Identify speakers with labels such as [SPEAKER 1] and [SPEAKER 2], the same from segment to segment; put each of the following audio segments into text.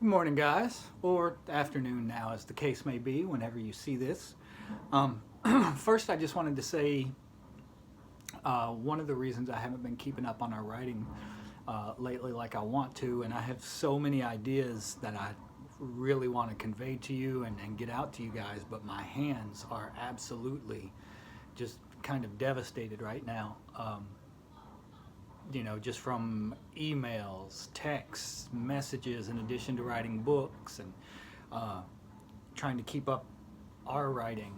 [SPEAKER 1] Good morning, guys, or afternoon now, as the case may be, whenever you see this. First, I just wanted to say one of the reasons I haven't been keeping up on our writing lately like I want to, and I have so many ideas that I really want to convey to you and get out to you guys, but my hands are absolutely just kind of devastated right now. Just from emails, texts, messages, in addition to writing books and trying to keep up our writing.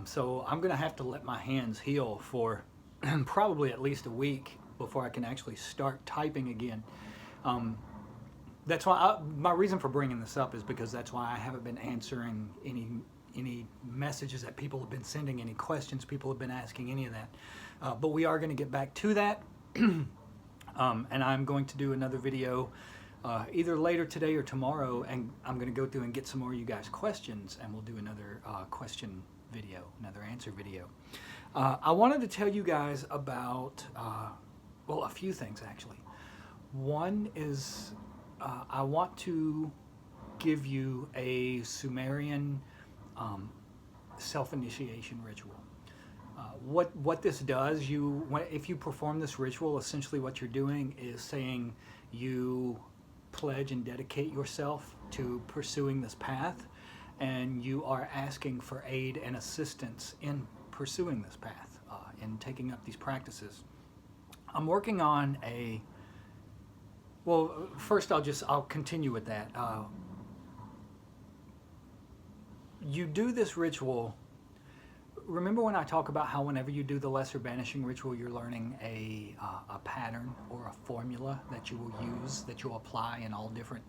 [SPEAKER 1] So I'm going to have to let my hands heal for probably at least a week before I can actually start typing again. That's why my reason for bringing this up is because that's why I haven't been answering any messages that people have been sending, any questions people have been asking, any of that. But we are going to get back to that. And I'm going to do another video either later today or tomorrow, and I'm going to go through and get some more of you guys' questions, and we'll do another question video, another answer video. I wanted to tell you guys about, well, a few things actually. One is I want to give you a Sumerian self-initiation ritual. What this does, if you perform this ritual, essentially what you're doing is saying you pledge and dedicate yourself to pursuing this path, and you are asking for aid and assistance in pursuing this path, in taking up these practices. I'm working on well, first I'll continue with that. You do this ritual. Remember when I talk about how whenever you do the lesser banishing ritual, you're learning a pattern or a formula that you will use, that you'll apply in all different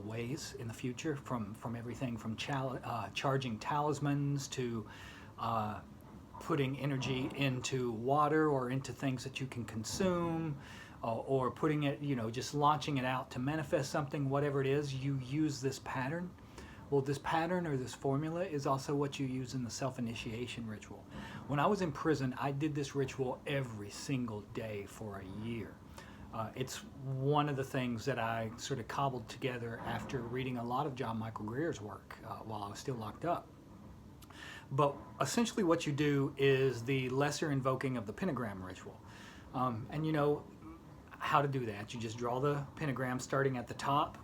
[SPEAKER 1] ways in the future, from everything from charging talismans to putting energy into water or into things that you can consume, or putting it, just launching it out to manifest something, whatever it is, you use this pattern. Well, this pattern or this formula is also what you use in the self-initiation ritual. When I was in prison, I did this ritual every single day for a year. It's one of the things that I sort of cobbled together after reading a lot of John Michael Greer's work while I was still locked up. But essentially what you do is the lesser invoking of the pentagram ritual. And you know how to do that. You just draw the pentagram starting at the top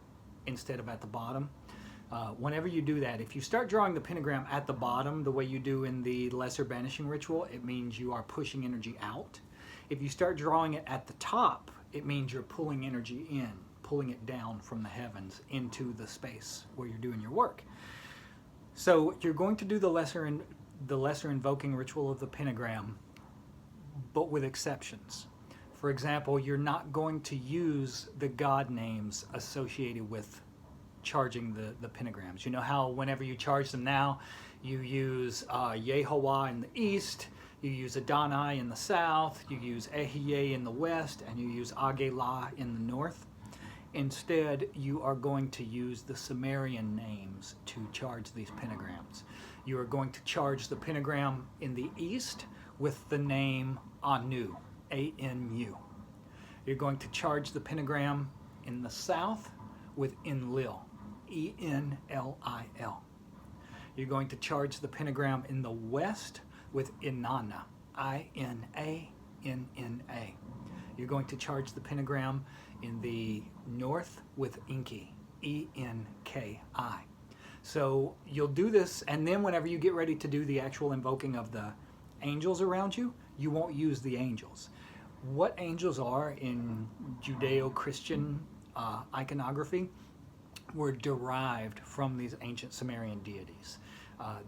[SPEAKER 1] instead of at the bottom. Whenever you do that, if you start drawing the pentagram at the bottom the way you do in the lesser banishing ritual, it means you are pushing energy out. If you start drawing it at the top, it means you're pulling energy in, pulling it down from the heavens into the space where you're doing your work. So you're going to do the lesser invoking ritual of the pentagram, but with exceptions. For example, you're not going to use the god names associated with charging the pentagrams. You know how whenever you charge them now, you use Yehovah in the east, you use Adonai in the south, you use Ehyeh in the west, and you use Agelah in the north. Instead, you are going to use the Sumerian names to charge these pentagrams. You are going to charge the pentagram in the east with the name Anu, A-N-U. You're going to charge the pentagram in the south with Enlil, E-N-L-I-L. You're going to charge the pentagram in the west with Inanna, I-N-A-N-N-A. You're going to charge the pentagram in the north with Enki, E-N-K-I. So you'll do this, and then whenever you get ready to do the actual invoking of the angels around you, you won't use the angels. What angels are in Judeo-Christian iconography were derived from these ancient Sumerian deities.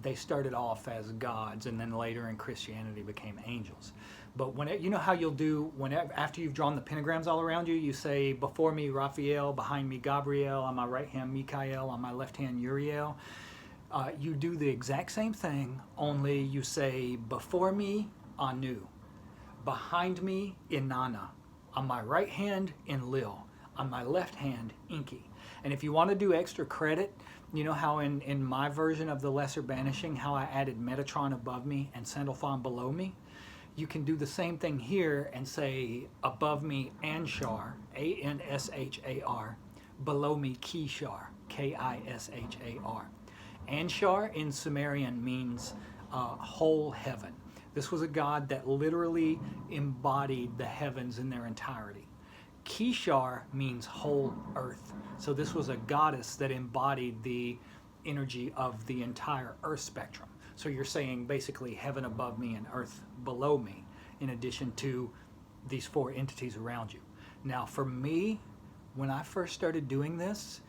[SPEAKER 1] They started off as gods, and then later in Christianity became angels. But you know how you'll do, after you've drawn the pentagrams all around you, you say, before me Raphael, behind me Gabriel, on my right hand Michael, on my left hand Uriel. You do the exact same thing, only you say, before me Anu, behind me Inanna, on my right hand Enlil, on my left hand Enki. And if you want to do extra credit, you know how in my version of the lesser banishing, how I added Metatron above me and Sandalphon below me? You can do the same thing here and say above me Anshar, A-N-S-H-A-R, below me Kishar, Kishar. Anshar in Sumerian means whole heaven. This was a god that literally embodied the heavens in their entirety. Kishar means whole earth. So this was a goddess that embodied the energy of the entire earth spectrum. So you're saying basically heaven above me and earth below me, in addition to these four entities around you. Now for me, when I first started doing this,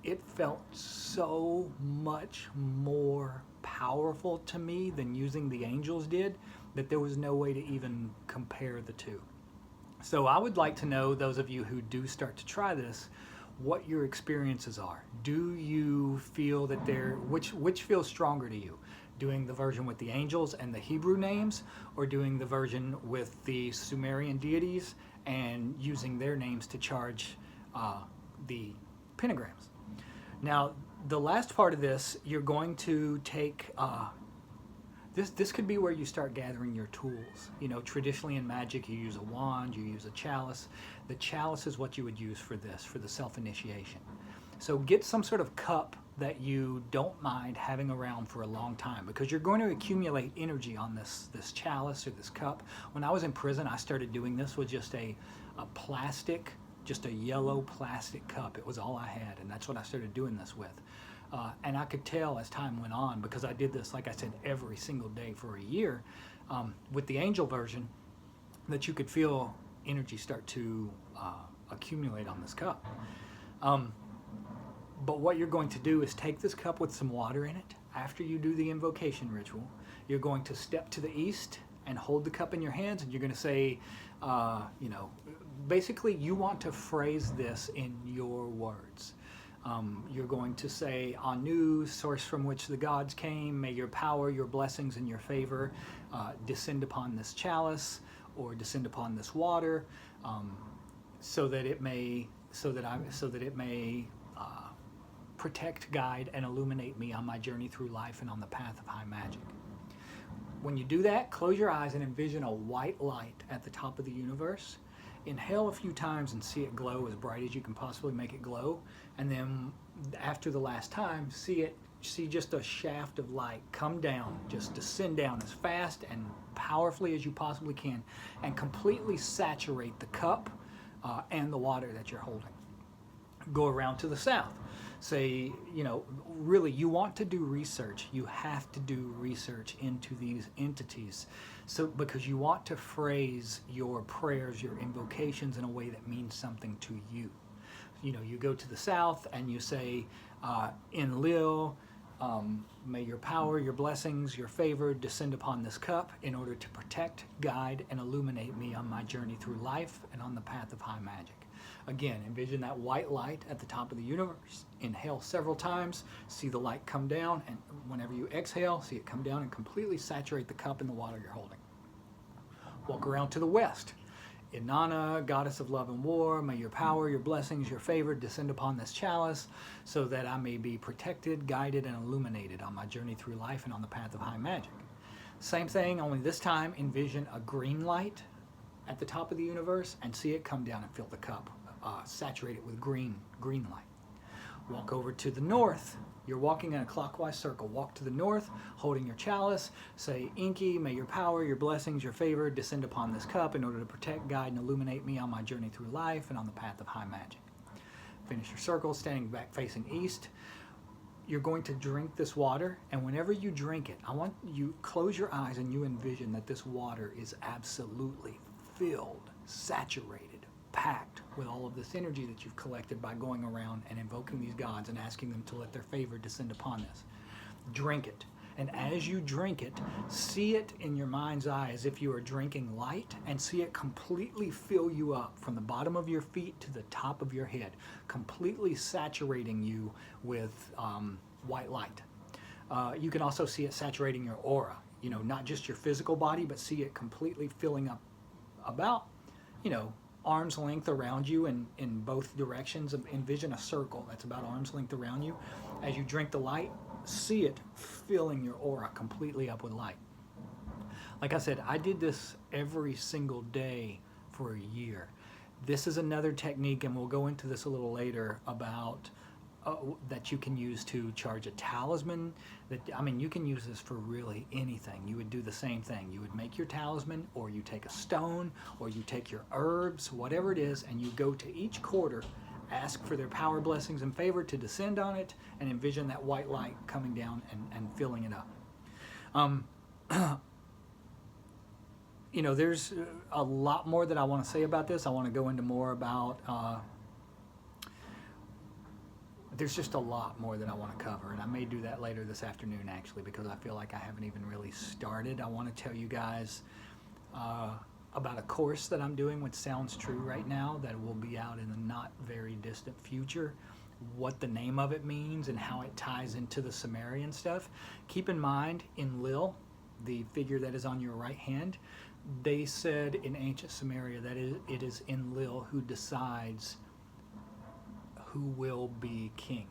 [SPEAKER 1] it felt so much more powerful to me than using the angels did, that there was no way to even compare the two. So I would like to know, those of you who do start to try this, what your experiences are. Do you feel that which feels stronger to you? Doing the version with the angels and the Hebrew names, or doing the version with the Sumerian deities and using their names to charge the pentagrams? Now, the last part of this, you're going to take, this could be where you start gathering your tools. You know, traditionally in magic, you use a wand, you use a chalice. The chalice is what you would use for this, for the self-initiation. So get some sort of cup that you don't mind having around for a long time, because you're going to accumulate energy on this chalice or this cup. When I was in prison, I started doing this with just a plastic, just a yellow plastic cup. It was all I had, and that's what I started doing this with. And I could tell as time went on, because I did this, like I said, every single day for a year, with the angel version, that you could feel energy start to accumulate on this cup. But what you're going to do is take this cup with some water in it. After you do the invocation ritual, you're going to step to the east and hold the cup in your hands, and you're going to say, you know, basically you want to phrase this in your words. You're going to say, Anu, source from which the gods came, may your power, your blessings, and your favor descend upon this chalice, or descend upon this water, so that it may protect, guide, and illuminate me on my journey through life and on the path of high magic. When you do that, close your eyes and envision a white light at the top of the universe. Inhale a few times and see it glow as bright as you can possibly make it glow. And then after the last time, see just a shaft of light come down, just descend down as fast and powerfully as you possibly can, and completely saturate the cup and the water that you're holding. Go around to the south. Say, you know, really, you want to do research. You have to do research into these entities. So, because you want to phrase your prayers, your invocations in a way that means something to you. You know, you go to the south and you say, in Lil, may your power, your blessings, your favor descend upon this cup in order to protect, guide, and illuminate me on my journey through life and on the path of high magic. Again, envision that white light at the top of the universe. Inhale several times, see the light come down, and whenever you exhale, see it come down and completely saturate the cup and the water you're holding. Walk around to the west. Inanna, goddess of love and war, may your power, your blessings, your favor descend upon this chalice, so that I may be protected, guided, and illuminated on my journey through life and on the path of high magic. Same thing, only this time envision a green light at the top of the universe and see it come down and fill the cup. Saturate it with green light. Walk over to the north. You're walking in a clockwise circle. Walk to the north, holding your chalice. Say, Inky, may your power, your blessings, your favor descend upon this cup in order to protect, guide, and illuminate me on my journey through life and on the path of high magic. Finish your circle, standing back facing east. You're going to drink this water, and whenever you drink it, I want you close your eyes and you envision that this water is absolutely filled, saturated, packed with all of this energy that you've collected by going around and invoking these gods and asking them to let their favor descend upon this. Drink it. And as you drink it, see it in your mind's eye as if you are drinking light, and see it completely fill you up from the bottom of your feet to the top of your head, completely saturating you with white light. You can also see it saturating your aura, you know, not just your physical body, but see it completely filling up about, you know, arm's length around you in both directions. Envision a circle that's about arm's length around you. As you drink the light, see it filling your aura completely up with light. Like I said, I did this every single day for a year. This is another technique, and we'll go into this a little later, about that you can use to charge a talisman. You can use this for really anything. You would do the same thing. You would make your talisman, or you take a stone, or you take your herbs, whatever it is, and you go to each quarter, ask for their power, blessings, and favor to descend on it, and envision that white light coming down and filling it up. There's a lot more that I want to say about this. I want to go into more about there's just a lot more that I want to cover, and I may do that later this afternoon, actually, because I feel like I haven't even really started. I want to tell you guys about a course that I'm doing, which sounds true right now, that will be out in the not very distant future, what the name of it means and how it ties into the Sumerian stuff. Keep in mind, in Lil, the figure that is on your right hand, they said in ancient Sumeria that it is Enlil who decides who will be king.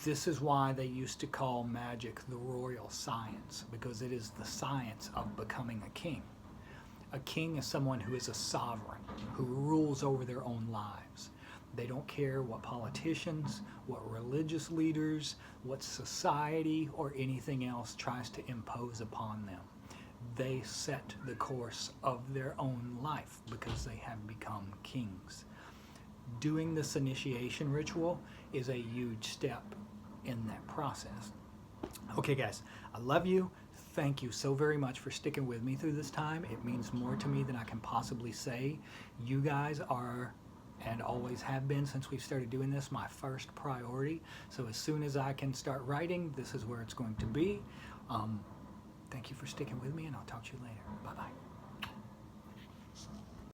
[SPEAKER 1] This is why they used to call magic the royal science, because it is the science of becoming a king. A king is someone who is a sovereign, who rules over their own lives. They don't care what politicians, what religious leaders, what society or anything else tries to impose upon them. They set the course of their own life because they have become kings. Doing this initiation ritual is a huge step in that process. Okay, guys, I love you. Thank you so very much for sticking with me through this time. It means more to me than I can possibly say. You guys are, and always have been since we started doing this, my first priority. So as soon as I can start writing, this is where it's going to be. Thank you for sticking with me, and I'll talk to you later. Bye-bye.